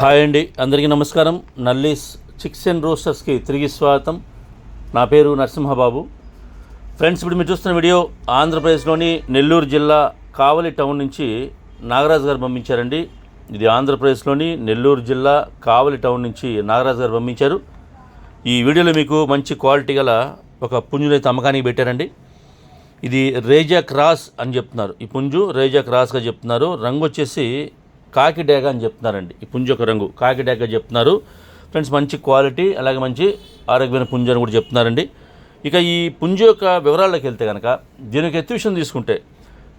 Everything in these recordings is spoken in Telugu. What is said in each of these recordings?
హాయ్ అండి, అందరికీ నమస్కారం. నల్లీస్ చిక్స్ అండ్ రోస్టర్స్కి తిరిగి స్వాగతం. నా పేరు నరసింహబాబు. ఫ్రెండ్స్, ఇప్పుడు మీరు చూస్తున్న వీడియో ఆంధ్రప్రదేశ్లోని నెల్లూరు జిల్లా కావలి టౌన్ నుంచి నాగరాజు గారు పంపించారండి. ఇది ఆంధ్రప్రదేశ్లోని నెల్లూరు జిల్లా కావలి టౌన్ నుంచి నాగరాజు గారు పంపించారు. ఈ వీడియోలో మీకు మంచి క్వాలిటీ గల ఒక పుంజునైతే అమ్మకానికి పెట్టారండి. ఇది రేజా క్రాస్ అని చెప్తున్నారు. ఈ పుంజు రేజా క్రాస్గా చెప్తున్నారు. రంగు వచ్చేసి కాకి డేగ అని చెప్తున్నారండి. ఈ పుంజు యొక్క రంగు కాకి డేగ చెప్తున్నారు. ఫ్రెండ్స్, మంచి క్వాలిటీ అలాగే మంచి ఆరోగ్యమైన పుంజు అని కూడా చెప్తున్నారండి. ఇక ఈ పుంజు యొక్క వివరాల్లోకి వెళ్తే కనుక దీనికి ఎత్తు విషయం తీసుకుంటే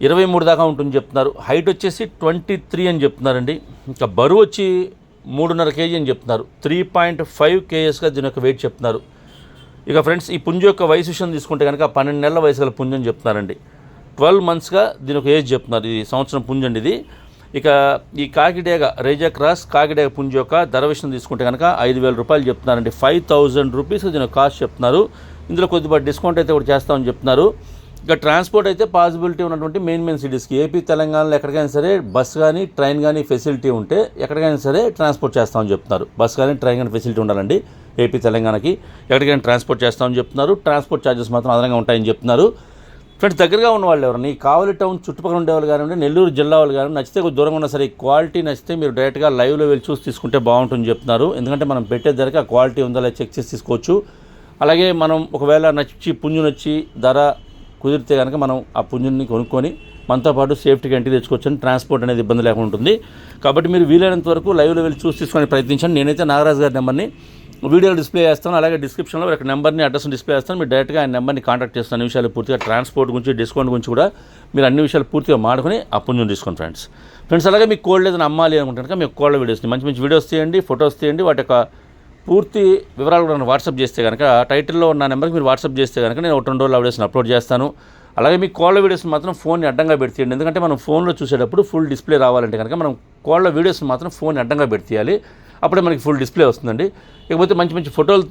23 దాకా ఉంటుంది చెప్తున్నారు. హైట్ వచ్చేసి 23 అని చెప్తున్నారండి. ఇంకా బరువు వచ్చి 3.5 kg అని చెప్తున్నారు. 3.5 kgsగా దీని యొక్క వెయిట్ చెప్తున్నారు. ఇక ఫ్రెండ్స్, ఈ పుంజు యొక్క వయసు విషయం తీసుకుంటే కనుక 12 నెలల వయసు గల పుంజు అని చెప్తున్నారండి. 12 monthsగా దీని ఒక ఏజ్ చెప్తున్నారు. ఇది సంవత్సరం పుంజు అండి ఇది. ఇక ఈ కాకిడేగ రేజా క్రాస్ కాకిడేగ పుంజు యొక్క ధర విషయం తీసుకుంటే కనుక 5,000 రూపాయలు చెప్తున్నారండి. 5,000 రూపీస్ దీని కాస్ట్ చెప్తున్నారు. ఇందులో కొద్దిపాటి డిస్కౌంట్ అయితే కూడా చేస్తామని చెప్తున్నారు. ఇక ట్రాన్స్పోర్ట్ అయితే పాసిబిలిటీ ఉన్నటువంటి మెయిన్ సిటీస్కి ఏపీ తెలంగాణలో ఎక్కడికైనా సరే బస్ కానీ ట్రైన్ కానీ ఫెసిలిటీ ఉంటే ఎక్కడికైనా సరే ట్రాన్స్పోర్ట్ చేస్తామని చెప్తున్నారు. బస్ కానీ ట్రైన్ కానీ ఫెసిలిటీ ఉండాలండి. ఏపీ తెలంగాణకి ఎక్కడికైనా ట్రాన్స్పోర్ట్ చేస్తామని చెప్తున్నారు. ట్రాన్స్పోర్ట్ ఛార్జెస్ మాత్రం అదనంగా ఉంటాయని చెప్తున్నారు. ఫ్రెండ్స్, దగ్గరగా ఉన్న వాళ్ళు ఎవరన్నా ఈ కావలి టౌన్ చుట్టుపక్కల ఉండేవాళ్ళు కానివ్వండి, నెల్లూరు జిల్లా వాళ్ళు కానీ నచ్చితే కొద్ది దూరంగా ఉన్నా సరే క్వాలిటీ నచ్చితే మీరు డైరెక్ట్గా లైవ్లో వెళ్ళి చూసి తీసుకుంటే బాగుంటుందని చెప్తున్నారు. ఎందుకంటే మనం పెట్టే ధరకి ఆ క్వాలిటీ ఉందా లేదా చెక్ చేసి తీసుకోవచ్చు. అలాగే మనం ఒకవేళ నచ్చి పుంజు నచ్చి ధర కుదిరితే కనుక మనం ఆ పుంజుని కొనుక్కొని మనతో పాటు సేఫ్టీగా ఇంటికి తెచ్చుకోవచ్చు. ట్రాన్స్పోర్ట్ అనేది ఇబ్బంది లేకుండా ఉంటుంది. కాబట్టి మీరు వీలైనంత వరకు లైవ్లో వెళ్ళి చూసి తీసుకొని ప్రయత్నించండి. నేనైతే నాగరాజు గారి నెంబర్ని వీడియోలో డిస్ప్లే చేస్తాను. అలాగే డిస్క్రిప్షన్లో ఒక నెంబర్ని అడ్రస్ని డిస్ప్లే చేస్తాను. మీరు డైరెక్ట్గా ఆయన నెంబర్ని కాంటాక్ట్ చేస్తాను. అన్ని విషయాలు పూర్తిగా ట్రాన్స్పోర్ట్ గురించి డిస్కౌంట్ గురించి కూడా మీరు అన్ని విషయాలు పూర్తిగా మాడుకొని ఆ పుంజుని తీసుకోండి ఫ్రెండ్స్. అలాగే మీకు కోల్డ్ ఏదైనా అమ్మాలి అనుకుంటే కనుక మీకు కోల్డ్ వీడియోస్ని మంచి వీడియోస్ తీయండి, ఫొటోస్ తీయండి. వాటి యొక్క పూర్తి వివరాలు కూడా వాట్సాప్ చేస్తే కనుక టైటిల్లో ఉన్న నెంబర్కి మీరు వాట్సాప్ చేస్తే కనుక నేను 1-2 రోజులు వీడియోస్ని అప్లోడ్ చేస్తాను. అలాగే మీ కోళ్ళ వీడియోస్ని మాత్రం ఫోన్ని అడ్డంగా పెడితేయండి. ఎందుకంటే మనం ఫోన్లో చూసేటప్పుడు ఫుల్ డిస్ప్లే రావాలంటే కనుక మనం కోళ్ళ వీడియోస్ని మాత్రం ఫోన్ అడ్డంగా పెడితేయాలి. అప్పుడే మనకి ఫుల్ డిస్ప్లే వస్తుందండి. ఇకపోతే మంచి ఫోటోలు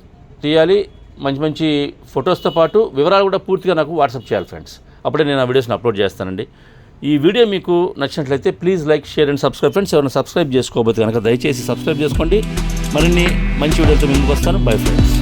తీయాలి. మంచి ఫొటోస్తో పాటు వివరాలు కూడా పూర్తిగా నాకు వాట్సాప్ చేయాలి ఫ్రెండ్స్. అప్పుడే నేను ఆ వీడియోస్ని అప్లోడ్ చేస్తానండి. ఈ వీడియో మీకు నచ్చినట్లయితే please like, share and subscribe friends. ఎవరైనా సబ్స్క్రైబ్ చేసుకోకపోతే కనుక దయచేసి సబ్స్క్రైబ్ చేసుకోండి. మరిన్ని మంచి వీడియోలతో ముందుకు వస్తాను. Bye friends.